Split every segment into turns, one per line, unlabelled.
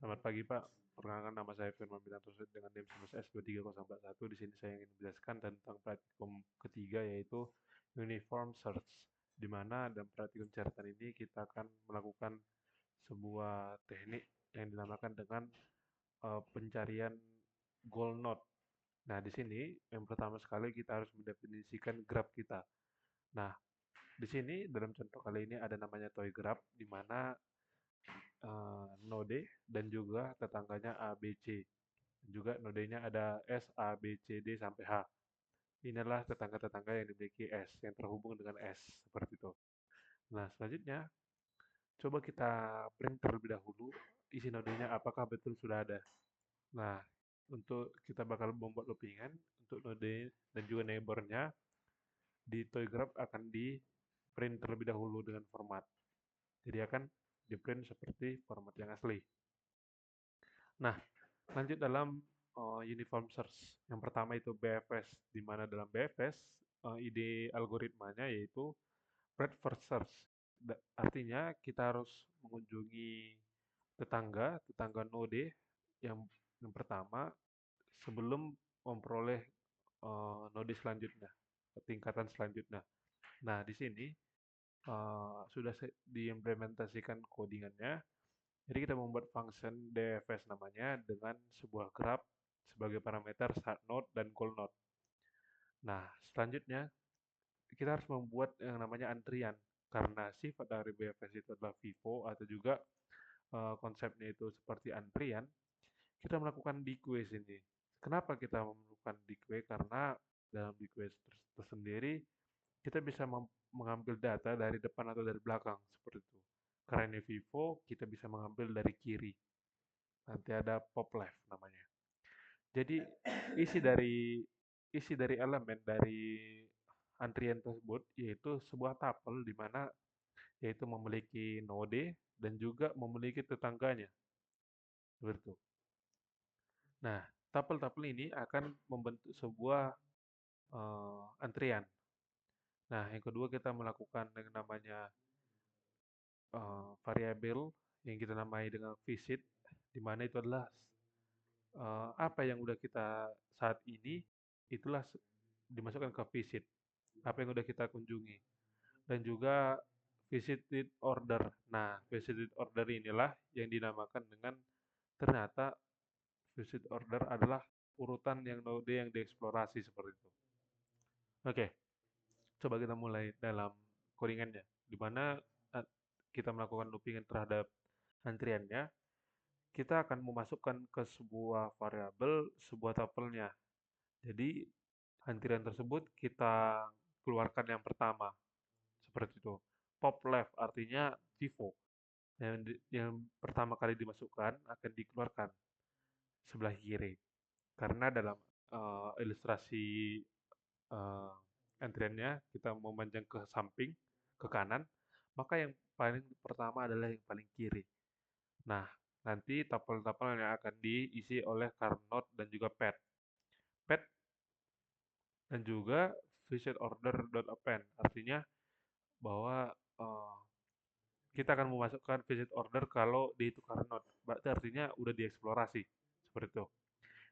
Selamat pagi Pak, perkenalkan nama saya Firman Witanto dengan NIM S230141. Di sini saya ingin menjelaskan tentang praktikum ketiga yaitu uniform search, di mana dalam praktikum catatan ini kita akan melakukan sebuah teknik yang dinamakan dengan pencarian goal node. Nah, di sini yang pertama sekali kita harus mendefinisikan graph kita. Nah, di sini dalam contoh kali ini ada namanya toy graph, di mana node dan juga tetangganya A, B, C. Juga nodenya ada S, A, B, C, D, sampai H. Inilah tetangga-tetangga yang dimiliki S, yang terhubung dengan S, seperti itu. Nah, selanjutnya, coba kita print terlebih dahulu isi nodenya apakah betul sudah ada. Nah, untuk kita bakal membuat loopingan, untuk node dan juga neighbornya, di toy graph akan di print terlebih dahulu dengan format. Jadi akan di print seperti format yang asli. Nah, lanjut dalam uniform search. Yang pertama itu BFS, di mana dalam BFS ide algoritmanya yaitu breadth first search. Artinya kita harus mengunjungi tetangga node yang pertama sebelum memperoleh node selanjutnya, tingkatan selanjutnya. Nah, di sini sudah diimplementasikan codingannya. Jadi kita membuat function DFS namanya dengan sebuah graph sebagai parameter start node dan goal node. Nah, selanjutnya kita harus membuat yang namanya antrian karena sifat dari BFS itu adalah vivo atau juga konsepnya itu seperti antrian. Kita melakukan dequest ini. Kenapa kita melakukan dequest? Karena dalam dequest tersendiri kita bisa mengambil data dari depan atau dari belakang seperti itu. Karena ini vivo, kita bisa mengambil dari kiri. Nanti ada pop left namanya. Jadi isi dari isi dari elemen dari antrian tersebut yaitu sebuah tapel di mana yaitu memiliki node dan juga memiliki tetangganya. Seperti itu. Nah, tapel-tapel ini akan membentuk sebuah antrian. Nah, yang kedua kita melakukan yang namanya variabel yang kita namai dengan visit, di mana itu adalah apa yang udah kita saat ini itulah dimasukkan ke visit, apa yang udah kita kunjungi, dan juga visited order. Nah, visited order inilah yang dinamakan dengan ternyata visit order adalah urutan yang node yang dieksplorasi seperti itu. Oke, coba kita mulai dalam codingannya, di mana eh, kita melakukan loopingan terhadap antriannya, kita akan memasukkan ke sebuah variabel sebuah tapelnya. Jadi antrian tersebut kita keluarkan yang pertama, seperti itu. Pop left artinya vivo. Yang pertama kali dimasukkan akan dikeluarkan sebelah kiri. Karena dalam ilustrasi eh, antriannya kita memanjang ke samping, ke kanan, maka yang paling pertama adalah yang paling kiri. Nah, nanti tapel-tapel yang akan diisi oleh Carnot dan juga pet. Pet dan juga visit order.append. Artinya bahwa kita akan memasukkan visit order kalau di itu Carnot. Berarti artinya udah dieksplorasi. Seperti itu.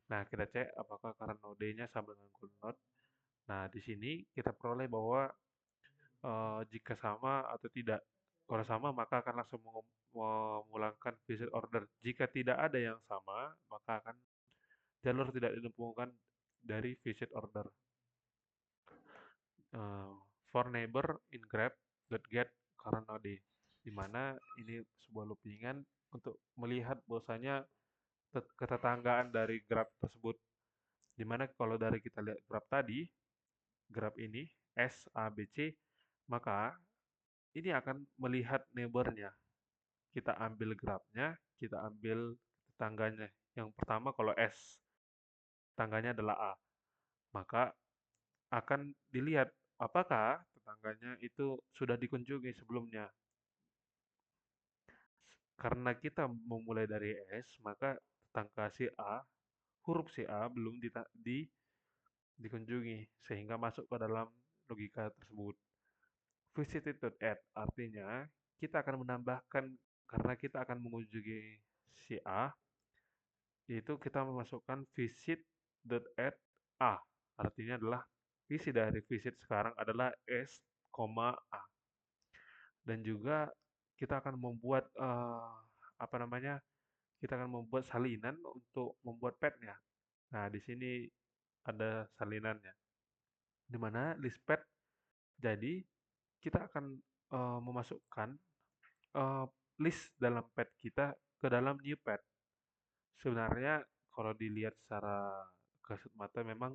Nah, kita cek apakah current node-nya sama dengan goal node. Nah, di sini kita peroleh bahwa jika sama atau tidak. Kalau sama, maka akan langsung memulangkan visit order. Jika tidak ada yang sama, maka akan jalur tidak ditemukan dari visit order. Eh, for neighbor in grab get current node, di mana ini sebuah loopingan untuk melihat bahwasanya ketetanggaan dari grab tersebut. Di mana kalau dari kita lihat grab tadi, grab ini S, A, B, C, maka ini akan melihat neighbornya. Kita ambil grabnya, kita ambil tetangganya. Yang pertama kalau S, tetangganya adalah A, maka akan dilihat apakah tetangganya itu sudah dikunjungi sebelumnya. Karena kita memulai dari S, maka tetangga si A, huruf si A belum dikunjungi, sehingga masuk ke dalam logika tersebut. Visited.add artinya kita akan menambahkan karena kita akan mengunjungi si A, itu kita memasukkan visit.add A. Artinya adalah isi dari visit sekarang adalah S, A. Dan juga kita akan membuat apa namanya? Kita akan membuat salinan untuk membuat petnya. Nah, di sini ada salinannya. Di mana list pet. Jadi kita akan memasukkan eh, list dalam pet kita ke dalam new pet. Sebenarnya kalau dilihat secara kasat mata memang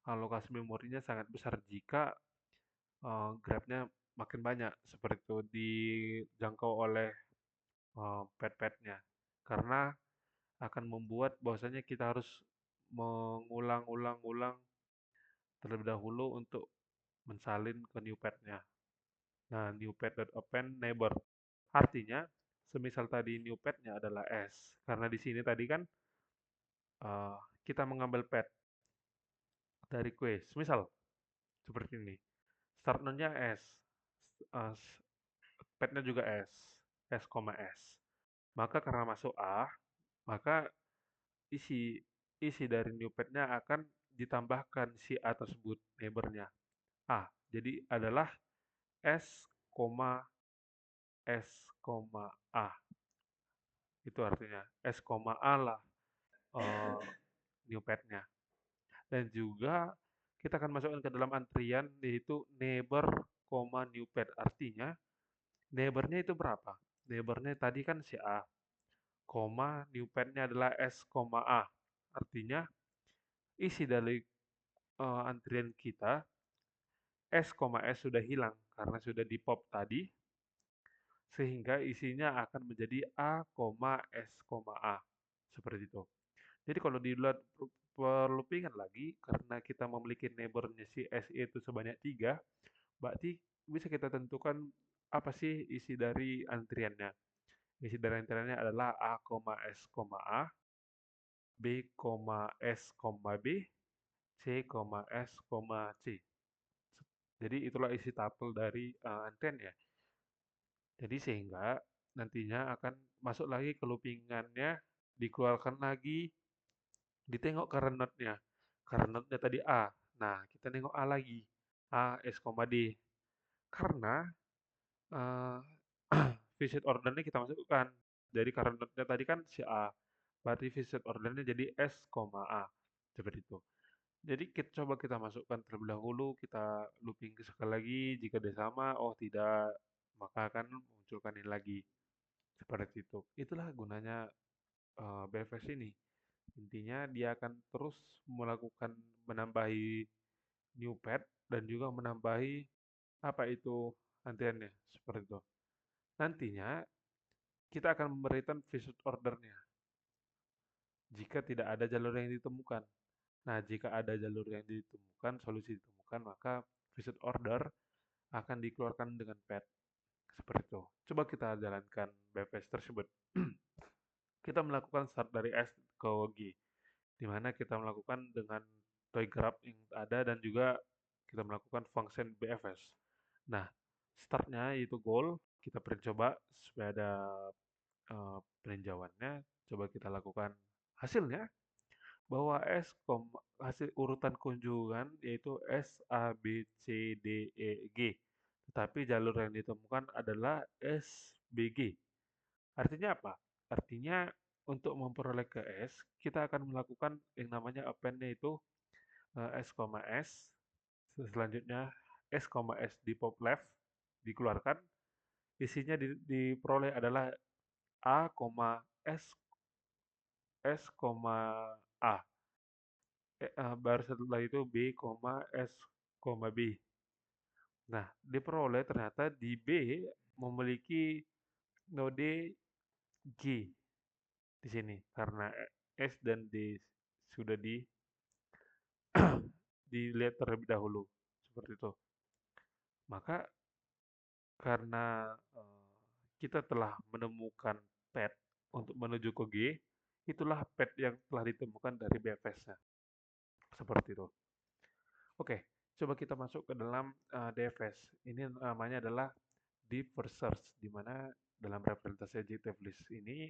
alokasi memorinya sangat besar jika grabnya makin banyak seperti itu dijangkau oleh pet-petnya. Karena akan membuat bahwasanya kita harus mengulang-ulang-ulang terlebih dahulu untuk mensalin ke new pet-nya. Nah, new pet.append neighbor. Artinya, semisal tadi new pet-nya adalah S. Karena di sini tadi kan eh, kita mengambil pet dari quest. Misal, seperti ini. Start node-nya S. eh, Pet-nya juga S. S, maka karena masuk A, maka isi isi dari new pet-nya akan ditambahkan si A tersebut, neighbor-nya A. Jadi adalah S, S, A. Itu artinya S, A lah eh, new pet-nya. Dan juga kita akan masukkan ke dalam antrian yaitu neighbor, new pet. Artinya neighbor-nya itu berapa? Neighbor-nya tadi kan si A, new pet-nya adalah S, A. Artinya isi dari antrian kita S, S sudah hilang karena sudah di pop tadi, sehingga isinya akan menjadi A, S, A. Seperti itu. Jadi kalau dilihat perlu ingat lagi, karena kita memiliki neighbornya si S itu sebanyak 3, berarti bisa kita tentukan apa sih isi dari antriannya. Isi dari antriannya adalah A, S, A, B, S, B, C, S, C. Jadi itulah isi tabel dari antrian ya. Jadi sehingga nantinya akan masuk lagi ke loopingannya, dikeluarkan lagi, ditengok current node-nya. Current node-nya tadi A. Nah, kita nengok A lagi. A, S, D. Karena eh, visit ordernya kita masukkan. Dari current node-nya tadi kan si A. Berarti visit ordernya jadi S, A. Seperti itu. Jadi coba kita masukkan terlebih dahulu, kita looping sekali lagi, jika dia sama, oh tidak, maka akan munculkan ini lagi. Seperti itu. Itulah gunanya BFS ini. Intinya dia akan terus melakukan menambahi new pad dan juga menambahi apa itu antriannya seperti itu. Nantinya kita akan memberikan visit ordernya jika tidak ada jalur yang ditemukan. Nah, jika ada jalur yang ditemukan, solusi ditemukan, maka visit order akan dikeluarkan dengan pad seperti itu. Coba kita jalankan BFS tersebut. Kita melakukan start dari S ke G, di mana kita melakukan dengan toy graph yang ada dan juga kita melakukan function BFS. Nah, startnya itu goal, kita print coba supaya ada peninjauannya. Coba kita lakukan hasilnya bahwa hasil urutan kunjungan yaitu S, A, B, C, D, E, G. Tetapi jalur yang ditemukan adalah S, B, G. Artinya apa? Artinya untuk memperoleh ke S, kita akan melakukan yang namanya append-nya itu S, S. Selanjutnya S, S di pop left dikeluarkan. Isinya diperoleh adalah A, S, S, A. Baru setelah itu B, S, B. Nah, diperoleh ternyata di B memiliki node G di sini karena S dan D sudah dilihat terlebih dahulu seperti itu. Maka karena kita telah menemukan pet untuk menuju ke G, itulah pet yang telah ditemukan dari BFS-nya. Seperti itu. Oke, coba kita masuk ke dalam DFS. Ini namanya adalah deep first search, di mana dalam representasi adjective list ini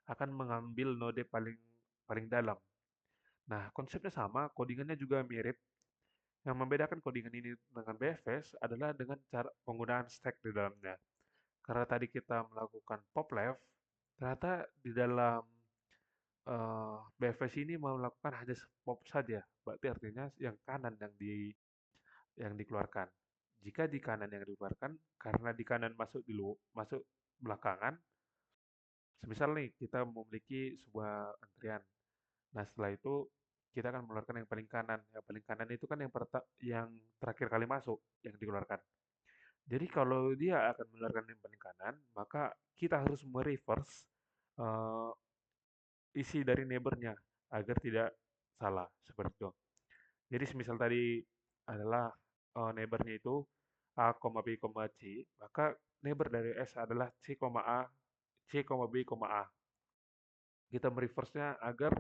akan mengambil node paling paling dalam. Nah, konsepnya sama, codingannya juga mirip. Yang membedakan codingan ini dengan BFS adalah dengan cara penggunaan stack di dalamnya. Karena tadi kita melakukan pop left, ternyata di dalam BFS ini mau melakukan hanya pop saja. Berarti artinya yang kanan yang dikeluarkan. Jika di kanan yang dikeluarkan, karena di kanan masuk belakangan, semisal nih kita memiliki sebuah antrian. Nah, setelah itu kita akan mengeluarkan yang paling kanan. Yang paling kanan itu kan yang terakhir kali masuk yang dikeluarkan. Jadi kalau dia akan mengeluarkan yang paling kanan, maka kita harus mereverse eh, isi dari neighbornya agar tidak salah seperti itu. Jadi semisal tadi adalah neighbornya itu A, B, C, maka neighbor dari S adalah A, C, B, A. Kita mereverse-nya agar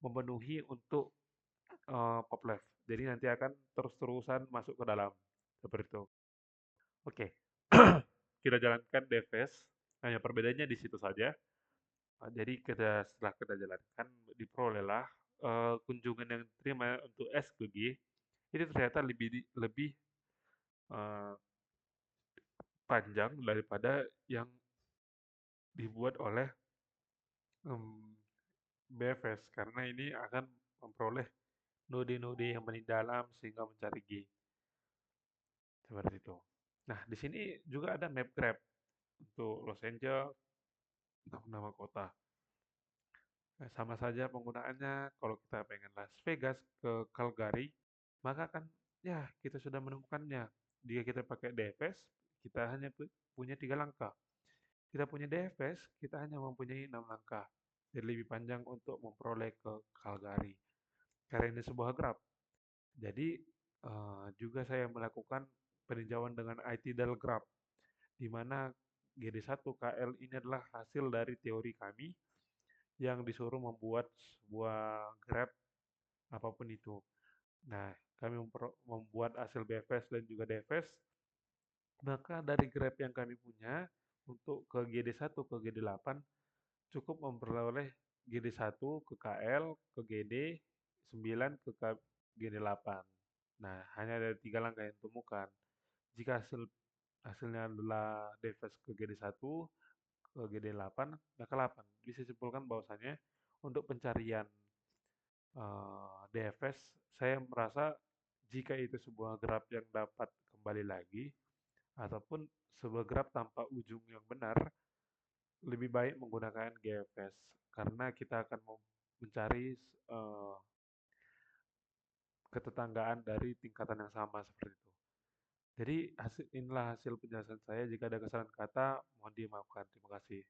memenuhi untuk pop left. Jadi nanti akan terus-terusan masuk ke dalam. Seperti itu. Oke. Kita jalankan DFS. Hanya perbedaannya di situ saja. Jadi setelah kita jalankan, diperolehlah kunjungan yang diterima untuk S ke G itu ternyata lebih eh, panjang daripada yang dibuat oleh BFS karena ini akan memperoleh node-node yang paling dalam sehingga mencari G seperti itu. Nah, di sini juga ada map grab untuk Los Angeles, nama kota. Nah, sama saja penggunaannya kalau kita pengen Las Vegas ke Calgary, maka kan ya kita sudah menemukannya. Jika kita pakai DFS, kita hanya punya 3 langkah. Kita punya DFS, kita hanya mempunyai 6 langkah. Jadi lebih panjang untuk memperoleh ke Calgary. Karena ini sebuah graph. Jadi juga saya melakukan peninjauan dengan ITDAL graph, di mana GD1 KL ini adalah hasil dari teori kami yang disuruh membuat sebuah graph apapun itu. Nah, kami membuat hasil BFS dan juga DFS, maka dari graph yang kami punya untuk ke GD1 ke GD8 cukup memperoleh GD1 ke KL, ke GD, 9 ke GD8. Nah, hanya ada 3 langkah yang ditemukan. Jika hasilnya adalah DFS ke GD1, ke GD8, maka 8. Bisa simpulkan bahwasannya untuk pencarian DFS, saya merasa jika itu sebuah graf yang dapat kembali lagi, ataupun sebuah graf tanpa ujung yang benar, lebih baik menggunakan GFS karena kita akan mencari uh, ketetanggaan dari tingkatan yang sama seperti itu. Jadi inilah hasil penjelasan saya. Jika ada kesalahan kata, mohon dimaafkan. Terima kasih.